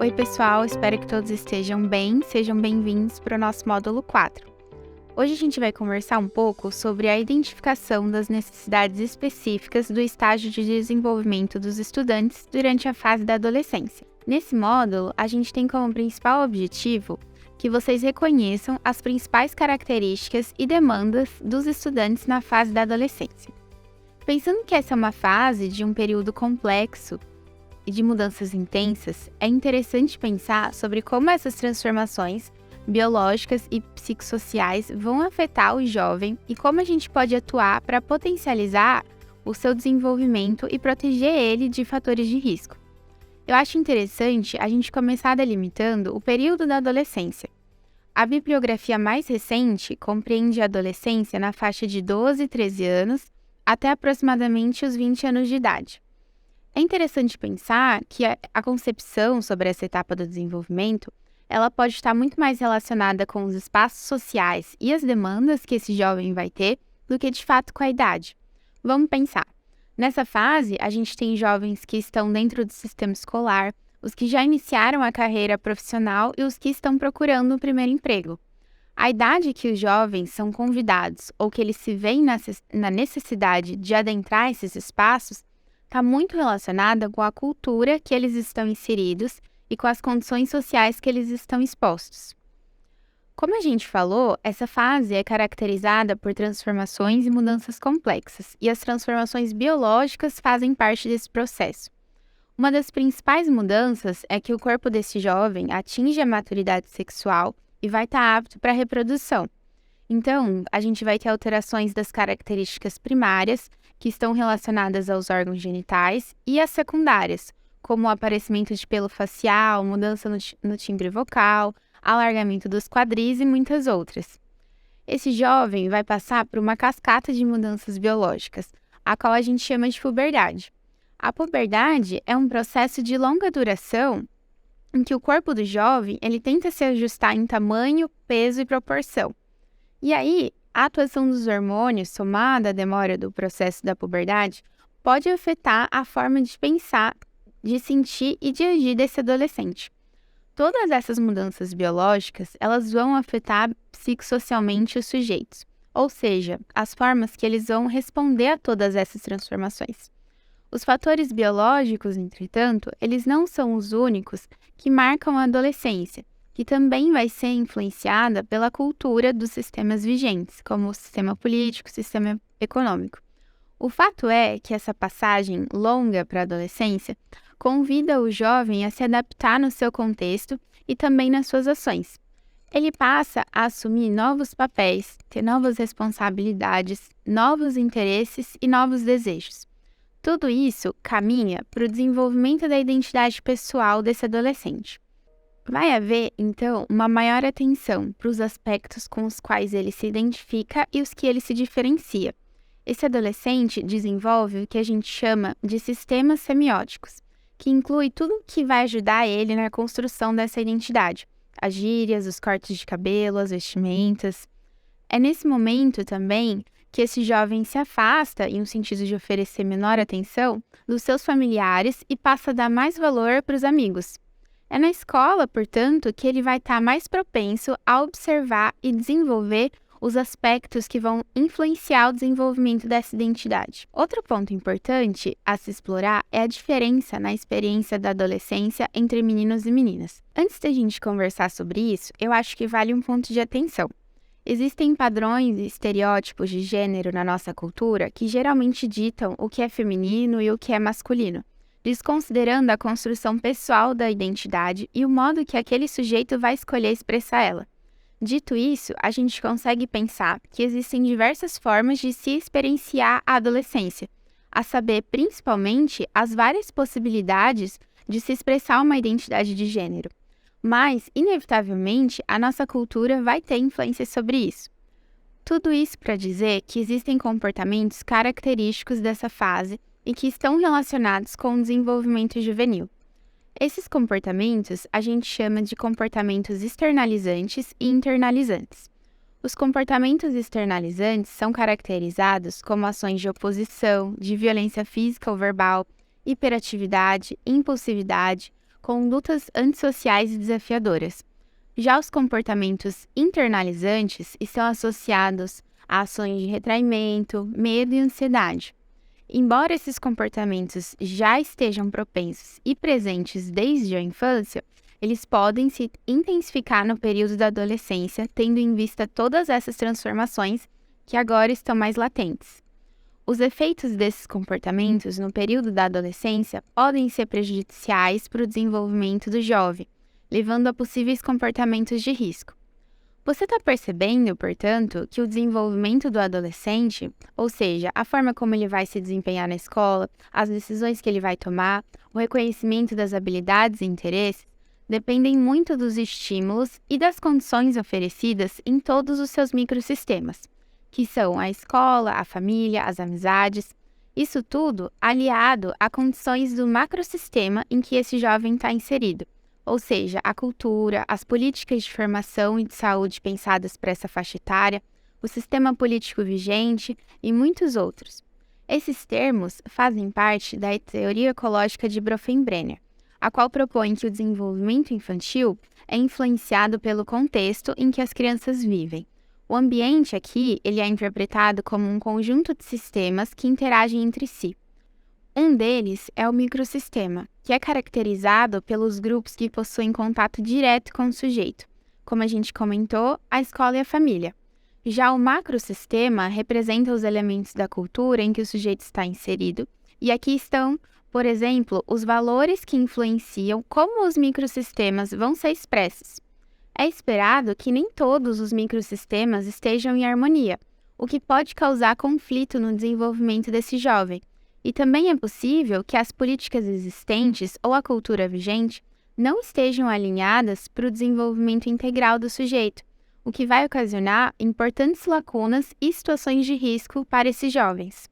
Oi, pessoal, espero que todos estejam bem. Sejam bem-vindos para o nosso módulo 4. Hoje a gente vai conversar um pouco sobre a identificação das necessidades específicas do estágio de desenvolvimento dos estudantes durante a fase da adolescência. Nesse módulo, a gente tem como principal objetivo que vocês reconheçam as principais características e demandas dos estudantes na fase da adolescência. Pensando que essa é uma fase de um período complexo e de mudanças intensas, é interessante pensar sobre como essas transformações biológicas e psicossociais vão afetar o jovem e como a gente pode atuar para potencializar o seu desenvolvimento e proteger ele de fatores de risco. Eu acho interessante a gente começar delimitando o período da adolescência. A bibliografia mais recente compreende a adolescência na faixa de 12 e 13 anos até aproximadamente os 20 anos de idade. É interessante pensar que a concepção sobre essa etapa do desenvolvimento ela pode estar muito mais relacionada com os espaços sociais e as demandas que esse jovem vai ter do que de fato com a idade. Vamos pensar. Nessa fase, a gente tem jovens que estão dentro do sistema escolar, os que já iniciaram a carreira profissional e os que estão procurando o primeiro emprego. A idade que os jovens são convidados ou que eles se veem na necessidade de adentrar esses espaços está muito relacionada com a cultura que eles estão inseridos e com as condições sociais que eles estão expostos. Como a gente falou, essa fase é caracterizada por transformações e mudanças complexas, e as transformações biológicas fazem parte desse processo. Uma das principais mudanças é que o corpo desse jovem atinge a maturidade sexual e vai estar apto para a reprodução. Então, a gente vai ter alterações das características primárias, que estão relacionadas aos órgãos genitais, e as secundárias, como o aparecimento de pelo facial, mudança no timbre vocal, alargamento dos quadris e muitas outras. Esse jovem vai passar por uma cascata de mudanças biológicas, a qual a gente chama de puberdade. A puberdade é um processo de longa duração em que o corpo do jovem ele tenta se ajustar em tamanho, peso e proporção. E aí, a atuação dos hormônios, somada à demora do processo da puberdade, pode afetar a forma de pensar, de sentir e de agir desse adolescente. Todas essas mudanças biológicas, elas vão afetar psicossocialmente os sujeitos, ou seja, as formas que eles vão responder a todas essas transformações. Os fatores biológicos, entretanto, eles não são os únicos que marcam a adolescência, que também vai ser influenciada pela cultura dos sistemas vigentes, como o sistema político, o sistema econômico. O fato é que essa passagem longa para a adolescência convida o jovem a se adaptar no seu contexto e também nas suas ações. Ele passa a assumir novos papéis, ter novas responsabilidades, novos interesses e novos desejos. Tudo isso caminha para o desenvolvimento da identidade pessoal desse adolescente. Vai haver, então, uma maior atenção para os aspectos com os quais ele se identifica e os que ele se diferencia. Esse adolescente desenvolve o que a gente chama de sistemas semióticos, que inclui tudo o que vai ajudar ele na construção dessa identidade. As gírias, os cortes de cabelo, as vestimentas. É nesse momento também que esse jovem se afasta, em um sentido de oferecer menor atenção, dos seus familiares e passa a dar mais valor para os amigos. É na escola, portanto, que ele vai estar mais propenso a observar e desenvolver os aspectos que vão influenciar o desenvolvimento dessa identidade. Outro ponto importante a se explorar é a diferença na experiência da adolescência entre meninos e meninas. Antes da gente conversar sobre isso, eu acho que vale um ponto de atenção. Existem padrões e estereótipos de gênero na nossa cultura que geralmente ditam o que é feminino e o que é masculino, desconsiderando a construção pessoal da identidade e o modo que aquele sujeito vai escolher expressar ela. Dito isso, a gente consegue pensar que existem diversas formas de se experienciar a adolescência, a saber, principalmente, as várias possibilidades de se expressar uma identidade de gênero. Mas, inevitavelmente, a nossa cultura vai ter influência sobre isso. Tudo isso para dizer que existem comportamentos característicos dessa fase e que estão relacionados com o desenvolvimento juvenil. Esses comportamentos a gente chama de comportamentos externalizantes e internalizantes. Os comportamentos externalizantes são caracterizados como ações de oposição, de violência física ou verbal, hiperatividade, impulsividade, condutas antissociais e desafiadoras. Já os comportamentos internalizantes estão associados a ações de retraimento, medo e ansiedade. Embora esses comportamentos já estejam propensos e presentes desde a infância, eles podem se intensificar no período da adolescência, tendo em vista todas essas transformações que agora estão mais latentes. Os efeitos desses comportamentos no período da adolescência podem ser prejudiciais para o desenvolvimento do jovem, levando a possíveis comportamentos de risco. Você está percebendo, portanto, que o desenvolvimento do adolescente, ou seja, a forma como ele vai se desempenhar na escola, as decisões que ele vai tomar, o reconhecimento das habilidades e interesses, dependem muito dos estímulos e das condições oferecidas em todos os seus microsistemas, que são a escola, a família, as amizades. Isso tudo aliado a condições do macrosistema em que esse jovem está inserido, ou seja, a cultura, as políticas de formação e de saúde pensadas para essa faixa etária, o sistema político vigente e muitos outros. Esses termos fazem parte da teoria ecológica de Bronfenbrenner, a qual propõe que o desenvolvimento infantil é influenciado pelo contexto em que as crianças vivem. O ambiente aqui ele é interpretado como um conjunto de sistemas que interagem entre si. Um deles é o microsistema, que é caracterizado pelos grupos que possuem contato direto com o sujeito, como a gente comentou, a escola e a família. Já o macrosistema representa os elementos da cultura em que o sujeito está inserido, e aqui estão, por exemplo, os valores que influenciam como os microsistemas vão ser expressos. É esperado que nem todos os microsistemas estejam em harmonia, o que pode causar conflito no desenvolvimento desse jovem. E também é possível que as políticas existentes ou a cultura vigente não estejam alinhadas para o desenvolvimento integral do sujeito, o que vai ocasionar importantes lacunas e situações de risco para esses jovens.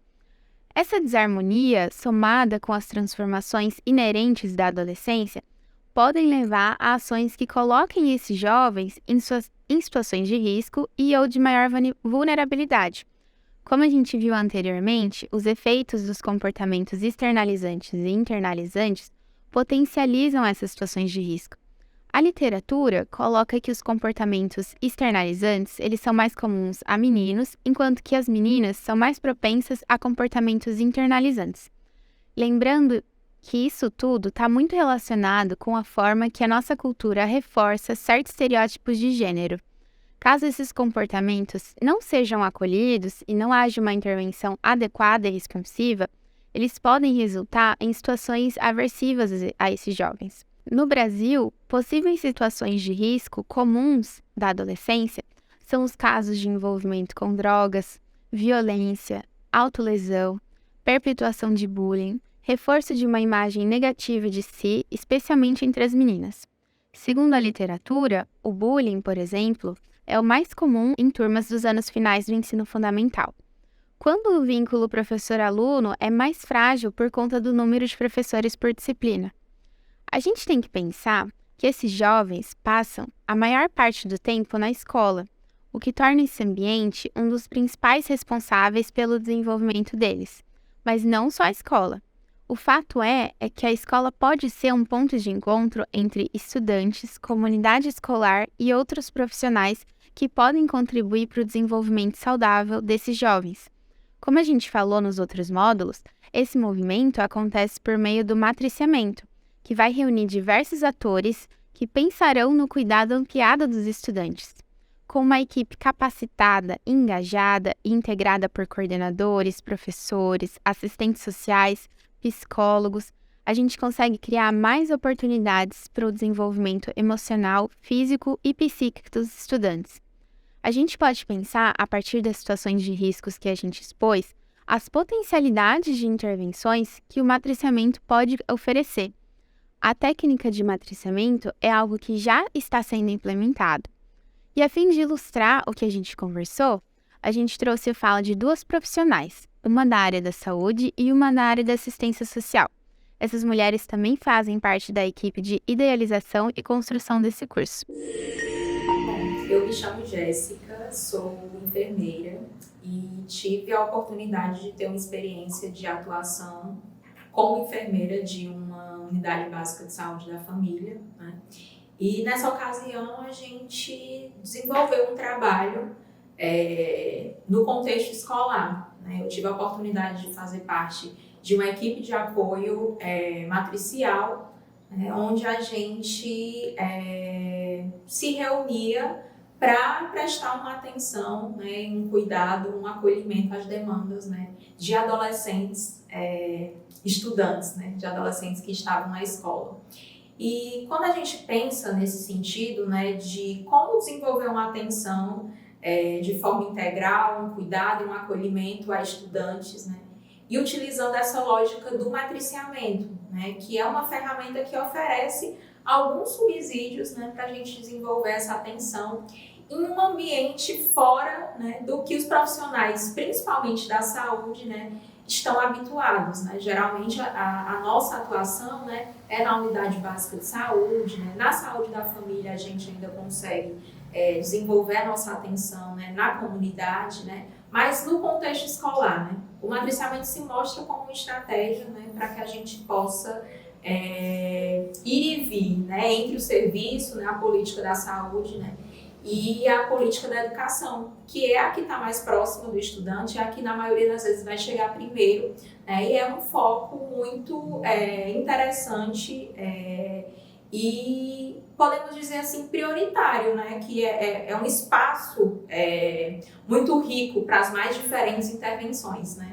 Essa desarmonia, somada com as transformações inerentes da adolescência, podem levar a ações que coloquem esses jovens em situações de risco e ou de maior vulnerabilidade. Como a gente viu anteriormente, os efeitos dos comportamentos externalizantes e internalizantes potencializam essas situações de risco. A literatura coloca que os comportamentos externalizantes eles são mais comuns a meninos, enquanto que as meninas são mais propensas a comportamentos internalizantes. Lembrando que isso tudo está muito relacionado com a forma que a nossa cultura reforça certos estereótipos de gênero. Caso esses comportamentos não sejam acolhidos e não haja uma intervenção adequada e responsiva, eles podem resultar em situações aversivas a esses jovens. No Brasil, possíveis situações de risco comuns da adolescência são os casos de envolvimento com drogas, violência, autolesão, perpetuação de bullying, reforço de uma imagem negativa de si, especialmente entre as meninas. Segundo a literatura, o bullying, por exemplo, é o mais comum em turmas dos anos finais do ensino fundamental, quando o vínculo professor-aluno é mais frágil por conta do número de professores por disciplina. A gente tem que pensar que esses jovens passam a maior parte do tempo na escola, o que torna esse ambiente um dos principais responsáveis pelo desenvolvimento deles. Mas não só a escola. O fato é que a escola pode ser um ponto de encontro entre estudantes, comunidade escolar e outros profissionais que podem contribuir para o desenvolvimento saudável desses jovens. Como a gente falou nos outros módulos, esse movimento acontece por meio do matriciamento, que vai reunir diversos atores que pensarão no cuidado ampliado dos estudantes. Com uma equipe capacitada, engajada e integrada por coordenadores, professores, assistentes sociais, psicólogos, a gente consegue criar mais oportunidades para o desenvolvimento emocional, físico e psíquico dos estudantes. A gente pode pensar, a partir das situações de riscos que a gente expôs, as potencialidades de intervenções que o matriciamento pode oferecer. A técnica de matriciamento é algo que já está sendo implementado. E a fim de ilustrar o que a gente conversou, a gente trouxe a fala de duas profissionais, uma da área da saúde e uma da área da assistência social. Essas mulheres também fazem parte da equipe de idealização e construção desse curso. Eu me chamo Jéssica, sou enfermeira e tive a oportunidade de ter uma experiência de atuação como enfermeira de uma unidade básica de saúde da família, né? E nessa ocasião a gente desenvolveu um trabalho no contexto escolar, né? Eu tive a oportunidade de fazer parte de uma equipe de apoio matricial, onde a gente se reunia para prestar uma atenção, né, um cuidado, um acolhimento às demandas, né, de adolescentes, estudantes, né, de adolescentes que estavam na escola. E quando a gente pensa nesse sentido, né, de como desenvolver uma atenção de forma integral, um cuidado e um acolhimento a estudantes, né, e utilizando essa lógica do matriciamento, né, que é uma ferramenta que oferece alguns subsídios, né, para a gente desenvolver essa atenção em um ambiente fora, né, do que os profissionais, principalmente da saúde, né, estão habituados, né? Geralmente a nossa atuação, né, é na unidade básica de saúde, né? Na saúde da família a gente ainda consegue desenvolver a nossa atenção, né, na comunidade, né? Mas no contexto escolar, né, o matriciamento se mostra como uma estratégia, né, para que a gente possa ir e vir, né, entre o serviço, né, a política da saúde, né, e a política da educação, que é a que está mais próxima do estudante, é a que na maioria das vezes vai chegar primeiro, né? E é um foco muito interessante e podemos dizer assim prioritário, né? Que é um espaço muito rico para as mais diferentes intervenções, né?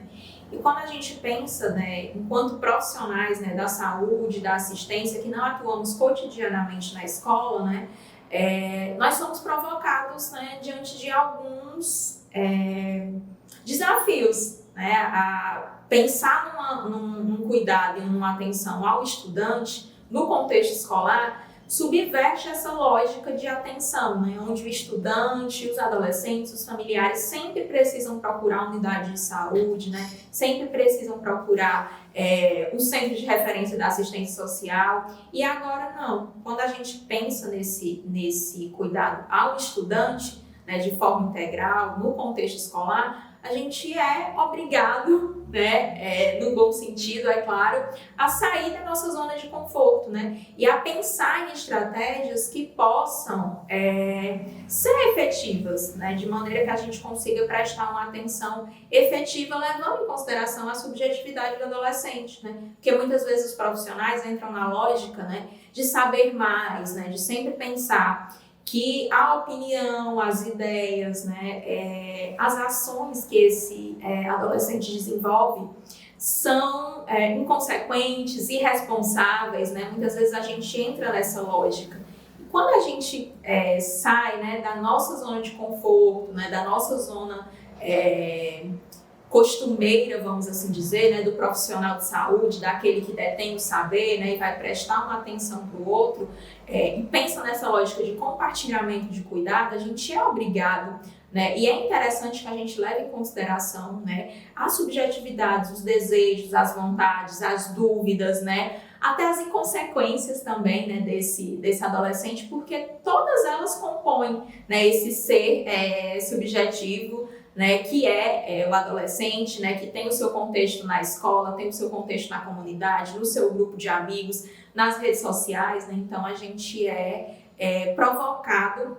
E quando a gente pensa, né, enquanto profissionais, né, da saúde, da assistência, que não atuamos cotidianamente na escola, né, nós somos provocados, né, diante de alguns desafios, né, a pensar num cuidado e numa atenção ao estudante no contexto escolar subverte essa lógica de atenção, né, onde o estudante, os adolescentes, os familiares sempre precisam procurar unidade de saúde, né, sempre precisam procurar um centro de referência da assistência social. E agora não. Quando a gente pensa nesse cuidado ao estudante, né, de forma integral, no contexto escolar, a gente é obrigado, né, no bom sentido, é claro, a sair da nossa zona de conforto, né, e a pensar em estratégias que possam ser efetivas, né, de maneira que a gente consiga prestar uma atenção efetiva, levando em consideração a subjetividade do adolescente, né, porque muitas vezes os profissionais entram na lógica, né, de saber mais, né, de sempre pensar que a opinião, as ideias, né, as ações que esse adolescente desenvolve são inconsequentes, irresponsáveis, né? Muitas vezes a gente entra nessa lógica. E quando a gente sai, né, da nossa zona de conforto, né, da nossa zona costumeira, vamos assim dizer, né, do profissional de saúde, daquele que detém o saber, né, e vai prestar uma atenção para o outro, e pensa nessa lógica de compartilhamento de cuidado, a gente é obrigado, né, e é interessante que a gente leve em consideração, né, as subjetividades, os desejos, as vontades, as dúvidas, né, até as inconsequências também, né, desse adolescente, porque todas elas compõem, né, esse ser subjetivo, né, que é o adolescente, né, que tem o seu contexto na escola, tem o seu contexto na comunidade, no seu grupo de amigos, nas redes sociais, né, então a gente é provocado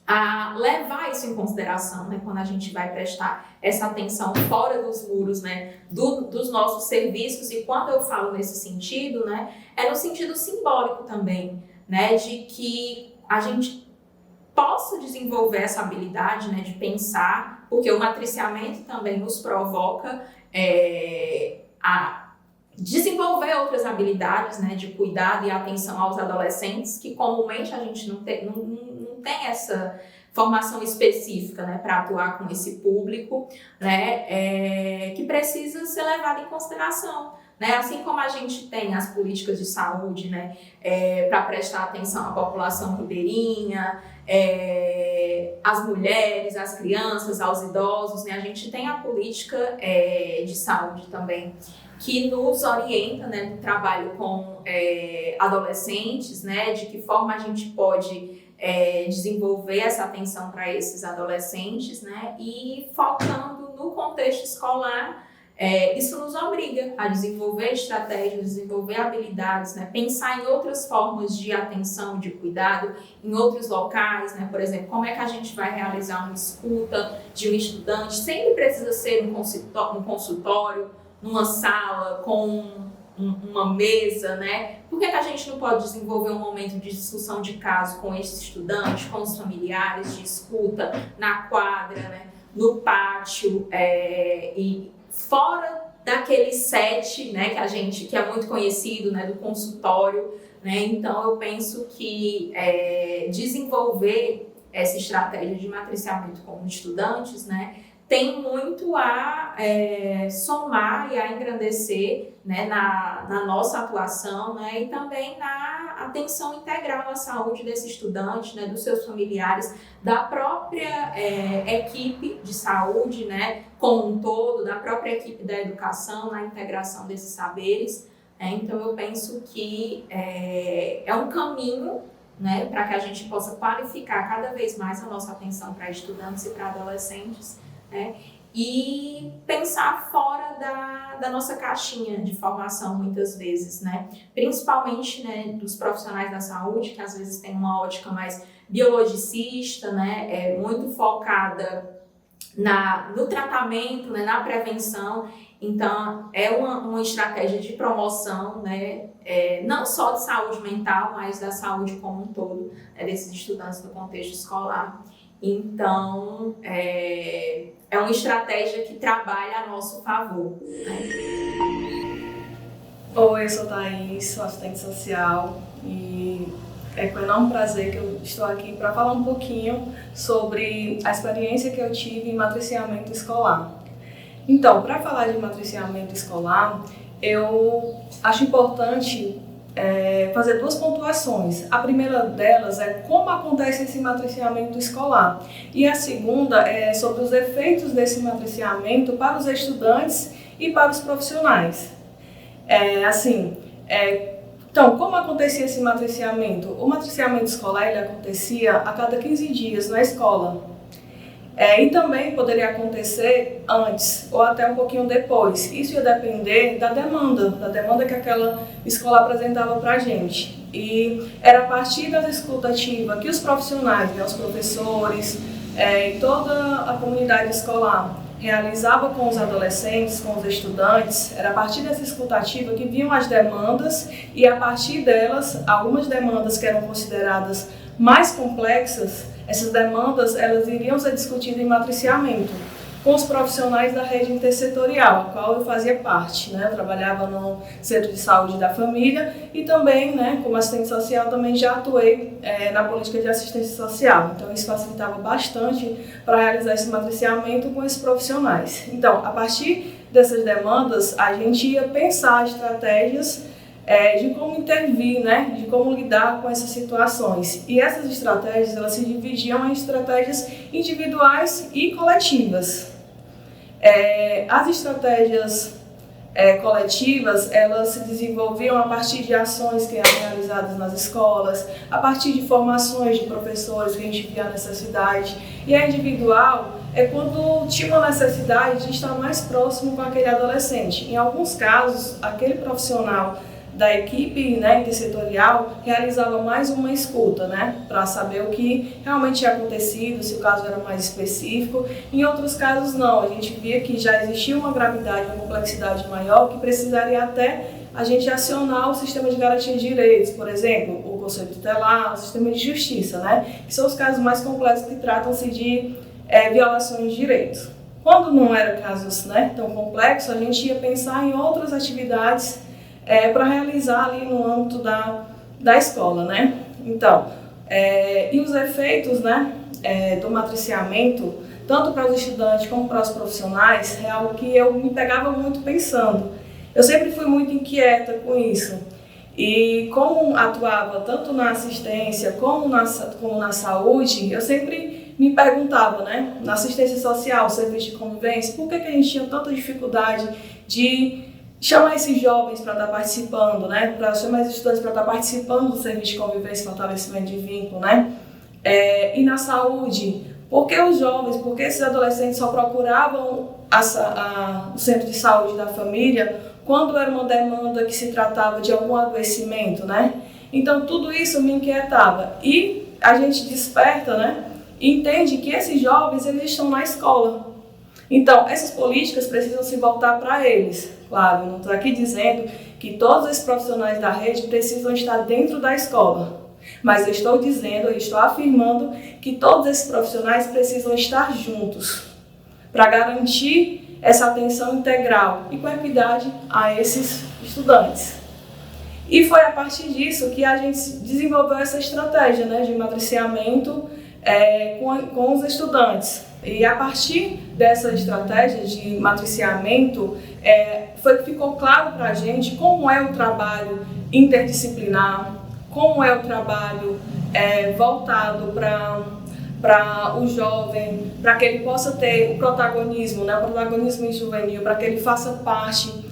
a levar isso em consideração, né, quando a gente vai prestar essa atenção fora dos muros, né, dos nossos serviços. E quando eu falo nesse sentido, né, é no sentido simbólico também, né, de que a gente possa desenvolver essa habilidade, né, de pensar, porque o matriciamento também nos provoca a desenvolver outras habilidades, né, de cuidado e atenção aos adolescentes, que comumente a gente não tem essa formação específica, né, para atuar com esse público, né, que precisa ser levado em consideração. Né? Assim como a gente tem as políticas de saúde, né, para prestar atenção à população ribeirinha, às mulheres, às crianças, aos idosos, né, a gente tem a política de saúde também, que nos orienta, né, no trabalho com adolescentes, né, de que forma a gente pode desenvolver essa atenção para esses adolescentes, né? E focando no contexto escolar, isso nos obriga a desenvolver estratégias, desenvolver habilidades, né? Pensar em outras formas de atenção, de cuidado, em outros locais, né? Por exemplo, como é que a gente vai realizar uma escuta de um estudante? Sempre precisa ser um consultório, numa sala, com uma mesa, né? Por que a gente não pode desenvolver um momento de discussão de caso com esse estudante, com os familiares, de escuta, na quadra, né? No pátio, e fora daquele set, né, que é muito conhecido, né, do consultório, né? Então eu penso que desenvolver essa estratégia de matriciamento com estudantes, né, tem muito a somar e a engrandecer, né, na nossa atuação, né, e também na atenção integral à saúde desse estudante, né, dos seus familiares, da própria equipe de saúde, né, como um todo, da própria equipe da educação, na integração desses saberes. Então eu penso que é um caminho, né, para que a gente possa qualificar cada vez mais a nossa atenção para estudantes e para adolescentes, né, e pensar fora da nossa caixinha de formação muitas vezes, né, principalmente, né, dos profissionais da saúde, que às vezes tem uma ótica mais biologicista, né, muito focada no tratamento, né, na prevenção. Então é uma estratégia de promoção, né, não só de saúde mental, mas da saúde como um todo, né, desses estudantes no contexto escolar. Então, é uma estratégia que trabalha a nosso favor, né? Oi, eu sou Thaís, sou assistente social e é com enorme prazer que eu estou aqui para falar um pouquinho sobre a experiência que eu tive em matriciamento escolar. Então, para falar de matriciamento escolar, eu acho importante fazer duas pontuações. A primeira delas é como acontece esse matriciamento escolar e a segunda é sobre os efeitos desse matriciamento para os estudantes e para os profissionais. Então, como acontecia esse matriciamento? O matriciamento escolar ele acontecia a cada 15 dias na escola. E também poderia acontecer antes ou até um pouquinho depois. Isso ia depender da demanda que aquela escola apresentava para a gente. E era a partir da escuta ativa que os profissionais, né, os professores e toda a comunidade escolar realizava com os adolescentes, com os estudantes. Era a partir dessa escuta ativa que vinham as demandas e a partir delas, algumas demandas que eram consideradas mais complexas, essas demandas elas iriam ser discutidas em matriciamento com os profissionais da rede intersetorial, a qual eu fazia parte, né? Eu trabalhava no Centro de Saúde da Família e também, né, como assistente social, também já atuei na política de assistência social. Então, isso facilitava bastante para realizar esse matriciamento com esses profissionais. Então, a partir dessas demandas, a gente ia pensar estratégias de como intervir, né, de como lidar com essas situações. E essas estratégias elas se dividiam em estratégias individuais e coletivas. As estratégias coletivas elas se desenvolviam a partir de ações que eram realizadas nas escolas, a partir de formações de professores que a gente via a necessidade. E a individual é quando tinha uma necessidade de estar mais próximo com aquele adolescente. Em alguns casos, aquele profissional da equipe, né, intersetorial realizava mais uma escuta, né, para saber o que realmente tinha acontecido, se o caso era mais específico. Em outros casos não, a gente via que já existia uma gravidade, uma complexidade maior que precisaria até a gente acionar o sistema de garantia de direitos, por exemplo, o Conselho Tutelar, o sistema de justiça, né, que são os casos mais complexos que tratam-se de violações de direitos. Quando não eram casos, né, tão complexos, a gente ia pensar em outras atividades para realizar ali no âmbito da escola, né? Então, e os efeitos, né, do matriciamento, tanto para os estudantes como para os profissionais, é algo que eu me pegava muito pensando. Eu sempre fui muito inquieta com isso. E como atuava tanto na assistência como na saúde, eu sempre me perguntava, né, na assistência social, serviço de convivência, por que a gente tinha tanta dificuldade de chamar esses jovens para estar participando, né? Para chamar esses estudantes para estar participando do serviço de convivência e fortalecimento de vínculo, né? E na saúde, por que os jovens, por que esses adolescentes só procuravam o centro de saúde da família quando era uma demanda que se tratava de algum adoecimento, né? Então, tudo isso me inquietava. E a gente desperta, né? E entende que esses jovens, eles estão na escola. Então, essas políticas precisam se voltar para eles. Claro, eu não estou aqui dizendo que todos esses profissionais da rede precisam estar dentro da escola. Mas eu estou afirmando que todos esses profissionais precisam estar juntos para garantir essa atenção integral e com equidade a esses estudantes. E foi a partir disso que a gente desenvolveu essa estratégia, né, de matriciamento com os estudantes. E a partir dessa estratégia de matriciamento, foi que ficou claro para a gente como é o trabalho interdisciplinar, como é o trabalho voltado para o jovem, para que ele possa ter o protagonismo, né, o protagonismo juvenil, para que ele faça parte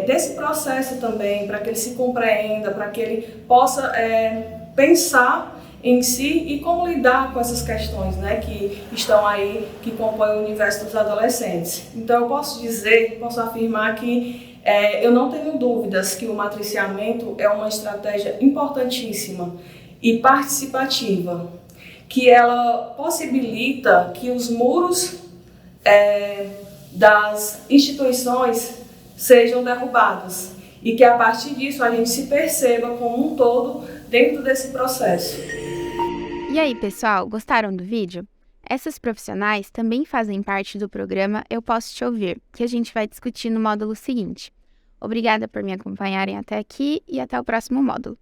desse processo também, para que ele se compreenda, para que ele possa pensar em si e como lidar com essas questões, né, que estão aí, que compõem o universo dos adolescentes. Então eu posso afirmar que eu não tenho dúvidas que o matriciamento é uma estratégia importantíssima e participativa, que ela possibilita que os muros das instituições sejam derrubados e que a partir disso a gente se perceba como um todo dentro desse processo. E aí, pessoal, gostaram do vídeo? Essas profissionais também fazem parte do programa Eu Posso Te Ouvir, que a gente vai discutir no módulo seguinte. Obrigada por me acompanharem até aqui e até o próximo módulo.